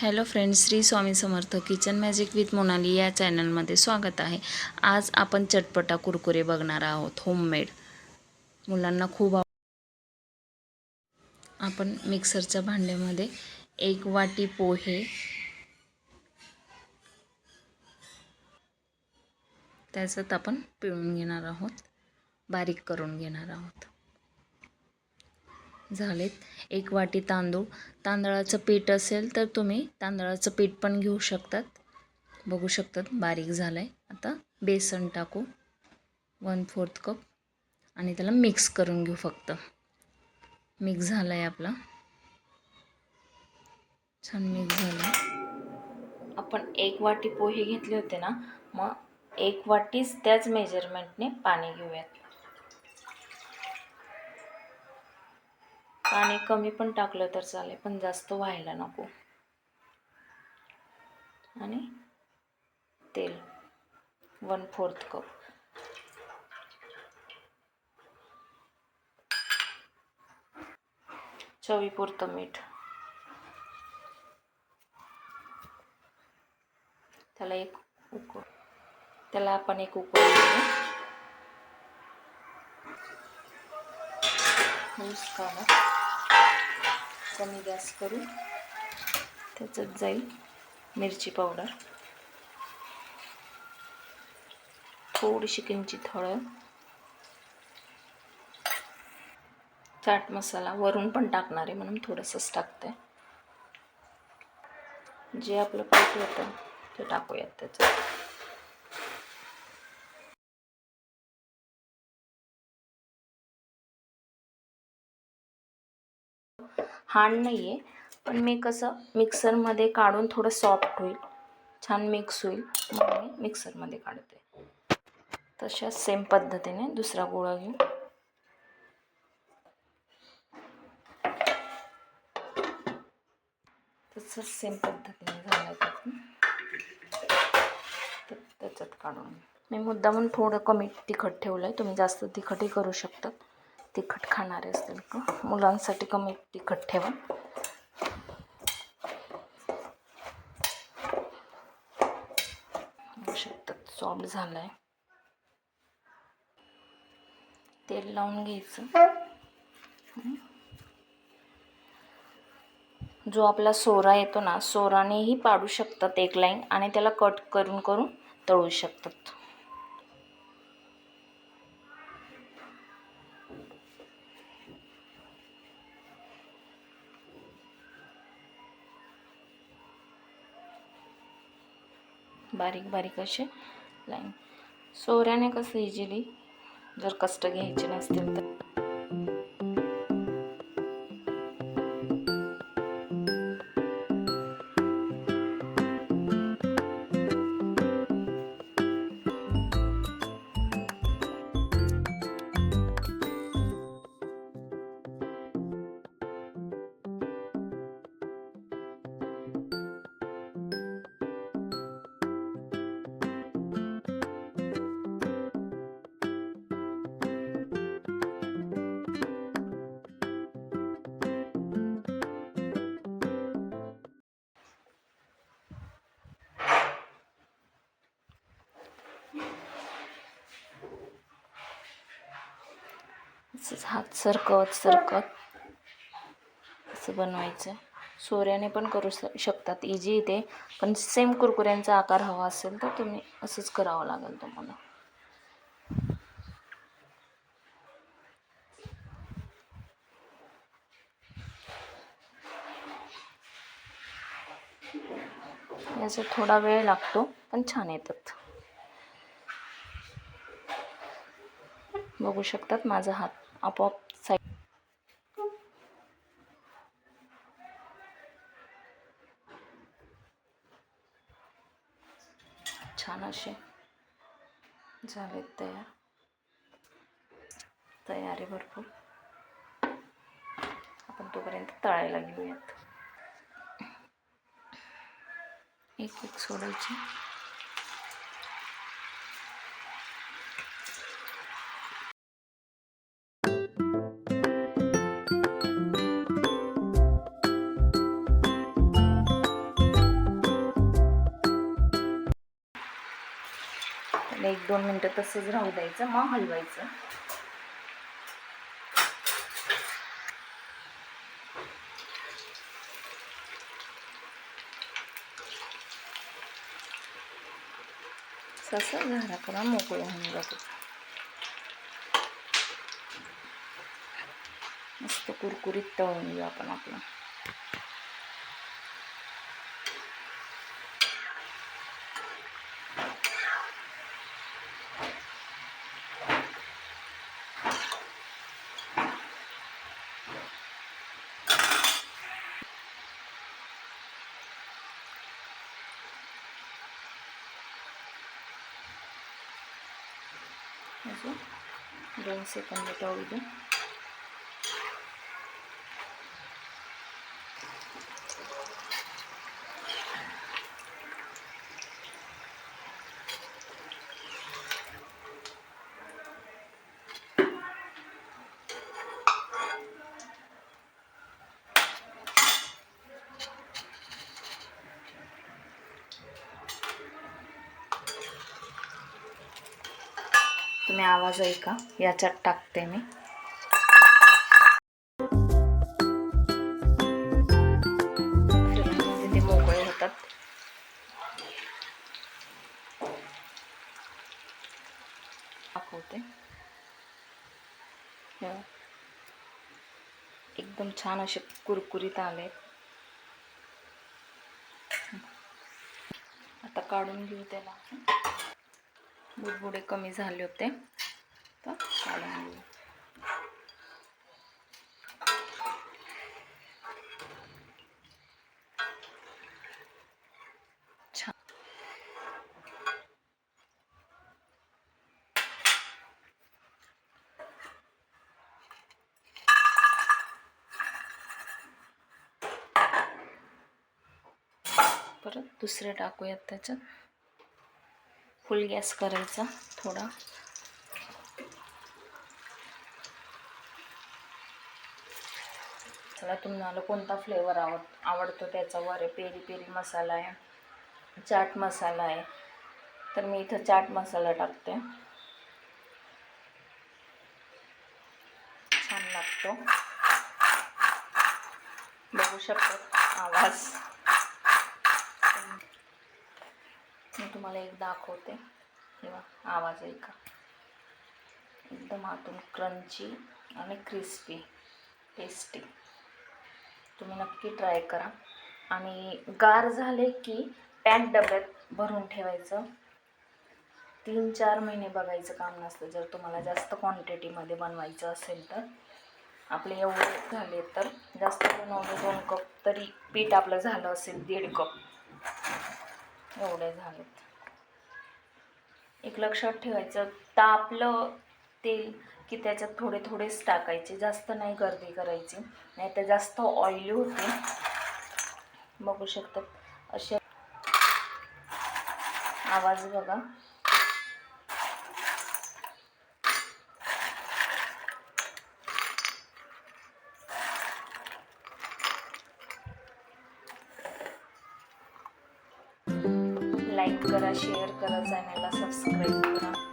Hello friends, Shri Swami Samarth kitchen magic with Monali या चॅनलमध्ये स्वागत आहे. आज आपण चटपटा कुरकुरे बघणार आहोत, होममेड. मुलांना खूप आपण मिक्सरच्या भांड्यामध्ये 1 वाटी पोहे, त्याच्यात आपण पिळून घेणार आहोत, बारीक करून घेणार आहोत. झालेत. 1 वाटी तांदूळ. तांदळाचं पीठ असेल तर तुम्ही तांदळाचं पीठ पण घेऊ शकतात. बघू शकतात बारीक झालंय. आता बेसन टाकू 1/4 कप आणि त्याला मिक्स करून घेऊ. फक्त मिक्स झालाय आपला, छान मिक्स झालं. आपण 1 वाटी पोहे घेतले होते ना, मग 1 वाटीच त्याच मेजरमेंटने पाणी घेऊयात. पाणी कमी पण टाकलं तर चालेल, पण जास्त व्हायला नको. आणि तेल 1/4 कप. चवीपुरतं मीठ. त्याला आपण एक उकळी देऊ. कमी गॅस करू. त्याच्यात जाईल मिरची पावडर, थोडीशी किंचित हळद, चाट मसाला वरून पण टाकणार आहे म्हणून थोडंसंच टाकते. जे आपलं पीठ होतं ते टाकूयात त्याच्यात. हार्ड नाही आहे, पण मी कसं मिक्सरमध्ये काढून थोडं सॉफ्ट होईल, छान मिक्स होईल म्हणून मी मिक्सरमध्ये काढते. तशाच सेम पद्धतीने दुसरा गोळा घेऊ. तसंच सेम पद्धतीने झालं तर त्याच्यात काढून मी मुद्दामून थोडं कमी तिखट ठेवलं आहे. तुम्ही जास्त तिखटही करू शकता. तिखट खाणारे असतील का मुलांसाठी कमी तिखट ठेवा. बघू शकतात सॉफ्ट झालाय. तेल लावून घ्यायचं. जो आपला सोरा येतो ना, सोरानेही पाडू शकतात एक लाईन आणि त्याला कट करून करून तळू शकतात. बारीक बारीक असे लाईन. सोऱ्याने कसं इझिली, जर कष्ट घ्यायचे नसतील तर हात सरकवत असं बनवायचं. सोऱ्याने पण करू शकतात, इझी ते. पण सेम कुरकुऱ्यांचा आकार हवा असेल तर तुम्ही असंच करावं लागेल तुम्हाला. याचा थोडा वेळ लागतो पण छान येतात. बघू शकतात माझा हात आपोआप छान असे झाले तयार. तयारी भरपूर. आपण तोपर्यंत तळायला घेऊयात. एक एक सोडायची. 1-2 मिनटं तसंच राहू द्यायचं, मग हलवायचं. असं झारा करा, मोकळं होऊन जातं. मस्त कुरकुरीत तळून घेऊ आपण आपलं. अजून 2 सेकंद तळू दे. तुम्ही आवाज ऐका, याच्यात टाकते मी. ते मोकळे होतात. दाखवते. एकदम छान असे कुरकुरीत आले. आता काढून घेऊ त्याला. बुडबुडे कमी झाले होते तर काढून घेऊ. छान. परत दुसरे टाकूयात त्याच्यात. फुल गॅस करायचा थोडा. चला, तुम्हाला कोणता फ्लेवर आवडतो त्याच्यावर. पेरी पेरी मसाला आहे, चाट मसाला आहे, तर मी इथं चाट मसाला टाकते. छान लागतो. बघू शकता आवाज. मी तुम्हाला एक दाखवते. तेव्हा आवाज ऐका. एकदम आतून क्रंची आणि क्रिस्पी, टेस्टी. तुम्ही नक्की ट्राय करा. आणि गार झाले की पॅक डब्यात भरून ठेवायचं. 3-4 महिने बघायचं काम नसतं. जर तुम्हाला जास्त क्वांटिटीमध्ये बनवायचं असेल तर. आपले एवढे झाले तर जास्त बनवले 2 कप तरी पीठ आपलं झालं असेल 1.5 कप. एवढे झालेत. एक लक्षात ठेवायचं, तापलं तेल की त्याच्यात थोडे थोडेच टाकायचे, जास्त नाही गर्दी करायची, नाही तर जास्त ऑइली होते. बघू शकतात असे. आवाज बघा. लाईक करा, शेअर करा, चॅनलला सबस्क्राईब करा.